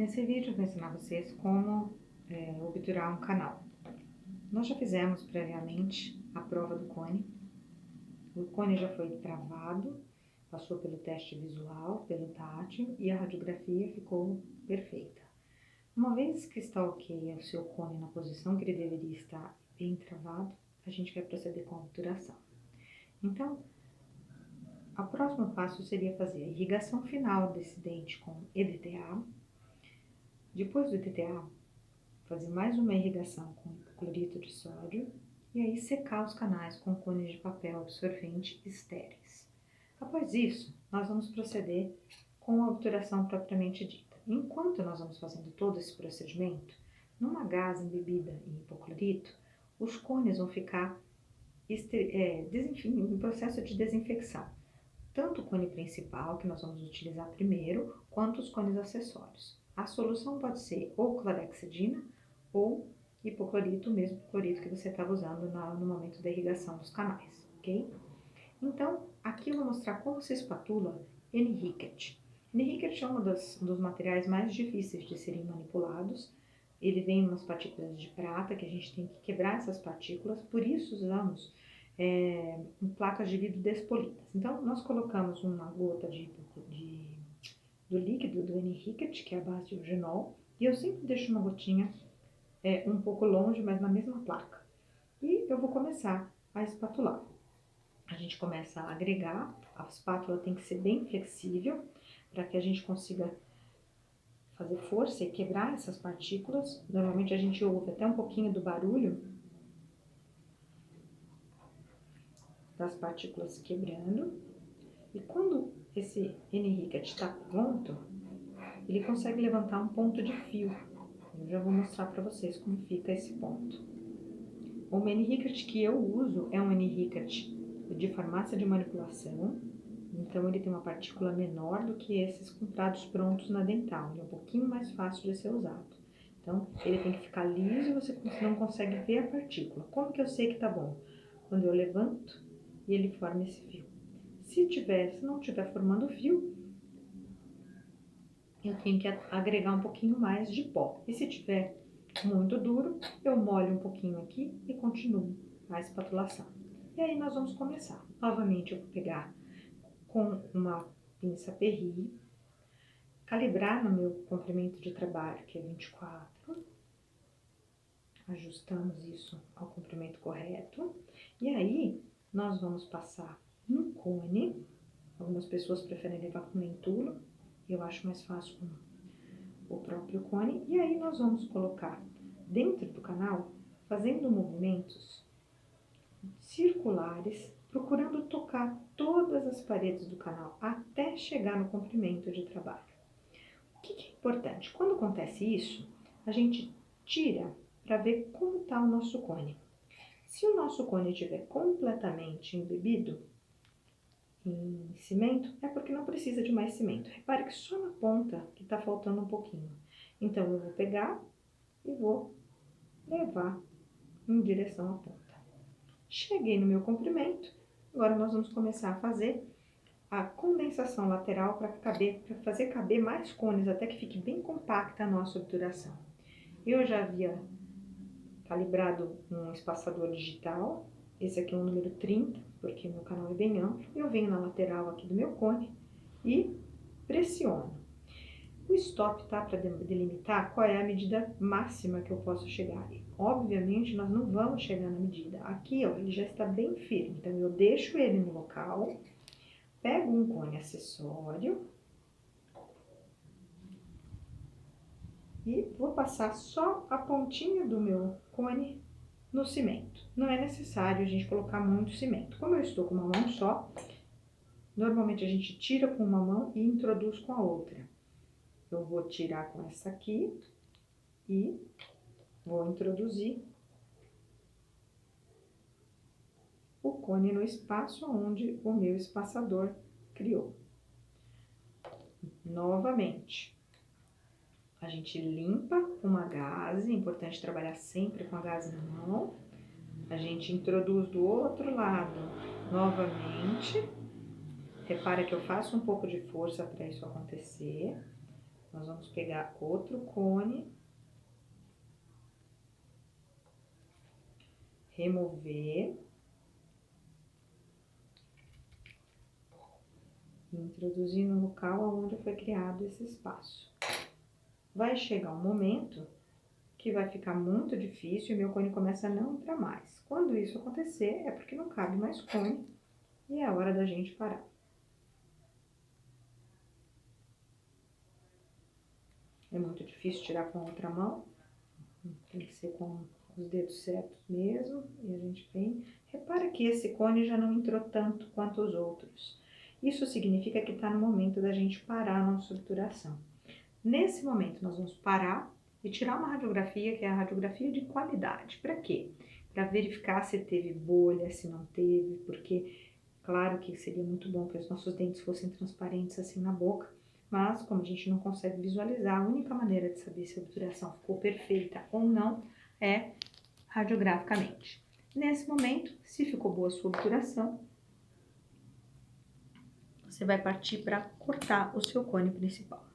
Nesse vídeo eu vou ensinar vocês como obturar um canal. Nós já fizemos previamente a prova do cone. O cone já foi travado, passou pelo teste visual, pelo tátil e a radiografia ficou perfeita. Uma vez que está ok o seu cone na posição que ele deveria estar bem travado, a gente vai proceder com a obturação. Então, o próximo passo seria fazer a irrigação final desse dente com EDTA. Depois do EDTA, fazer mais uma irrigação com cloreto de sódio e aí secar os canais com cones de papel absorvente estéreis. Após isso, nós vamos proceder com a obturação propriamente dita. Enquanto nós vamos fazendo todo esse procedimento, numa gasa embebida em hipoclorito, os cones vão ficar em processo de desinfecção. Tanto o cone principal, que nós vamos utilizar primeiro, quanto os cones acessórios. A solução pode ser ou clorexidina ou hipoclorito, o mesmo clorito que você estava usando no momento da irrigação dos canais, ok? Então, aqui eu vou mostrar como se espatula N-Ricket. N-Ricket é um dos materiais mais difíceis de serem manipulados. Ele vem em umas partículas de prata, que a gente tem que quebrar essas partículas, por isso usamos placas de vidro despolidas. Então, nós colocamos uma gota do líquido do N-Ricket, que é a base de eugenol, e eu sempre deixo uma gotinha um pouco longe, mas na mesma placa. E eu vou começar a espatular. A gente começa a agregar, a espátula tem que ser bem flexível, para que a gente consiga fazer força e quebrar essas partículas. Normalmente a gente ouve até um pouquinho do barulho das partículas quebrando. E quando esse N-Ricket está pronto, ele consegue levantar um ponto de fio. Eu já vou mostrar para vocês como fica esse ponto. O N-Ricket que eu uso é um N-Ricket de farmácia de manipulação. Então, ele tem uma partícula menor do que esses comprados prontos na dental. Ele é um pouquinho mais fácil de ser usado. Então, ele tem que ficar liso e você não consegue ver a partícula. Como que eu sei que tá bom? Quando eu levanto e ele forma esse fio. Se não estiver formando fio, eu tenho que agregar um pouquinho mais de pó. E se tiver muito duro, eu molho um pouquinho aqui e continuo a espatulação. E aí nós vamos começar. Novamente eu vou pegar com uma pinça Perri, calibrar no meu comprimento de trabalho, que é 24. Ajustamos isso ao comprimento correto. E aí nós vamos passar no cone. Algumas pessoas preferem levar com lentulo. Eu acho mais fácil com o próprio cone. E aí nós vamos colocar dentro do canal, fazendo movimentos circulares, procurando tocar todas as paredes do canal até chegar no comprimento de trabalho. O que é importante? Quando acontece isso, a gente tira para ver como está o nosso cone. Se o nosso cone estiver completamente embebido em cimento, é porque não precisa de mais cimento. Repare que só na ponta que está faltando um pouquinho. Então, eu vou pegar e vou levar em direção à ponta. Cheguei no meu comprimento, agora nós vamos começar a fazer a condensação lateral para fazer caber mais cones, até que fique bem compacta a nossa obturação. Eu já havia calibrado um espaçador digital, esse aqui é o número 30, porque o meu canal é bem amplo. Eu venho na lateral aqui do meu cone e pressiono. O stop tá para delimitar qual é a medida máxima que eu posso chegar. Obviamente, nós não vamos chegar na medida. Aqui, ó, ele já está bem firme. Então, eu deixo ele no local, pego um cone acessório e vou passar só a pontinha do meu cone no cimento. Não é necessário a gente colocar muito cimento. Como eu estou com uma mão só, normalmente a gente tira com uma mão e introduz com a outra. Eu vou tirar com essa aqui e vou introduzir o cone no espaço onde o meu espaçador criou. Novamente, a gente limpa uma gaze, é importante trabalhar sempre com a gaze na mão. A gente introduz do outro lado novamente. Repara que eu faço um pouco de força para isso acontecer. Nós vamos pegar outro cone, remover, e introduzir no local onde foi criado esse espaço. Vai chegar um momento que vai ficar muito difícil e meu cone começa a não entrar mais. Quando isso acontecer, é porque não cabe mais cone e é hora da gente parar. É muito difícil tirar com a outra mão, tem que ser com os dedos certos mesmo, e a gente vem. Repara que esse cone já não entrou tanto quanto os outros. Isso significa que está no momento da gente parar a nossa obturação. Nesse momento, nós vamos parar e tirar uma radiografia, que é a radiografia de qualidade. Para quê? Para verificar se teve bolha, se não teve, porque claro que seria muito bom que os nossos dentes fossem transparentes assim na boca, mas como a gente não consegue visualizar, a única maneira de saber se a obturação ficou perfeita ou não é radiograficamente. Nesse momento, se ficou boa a sua obturação, você vai partir para cortar o seu cone principal.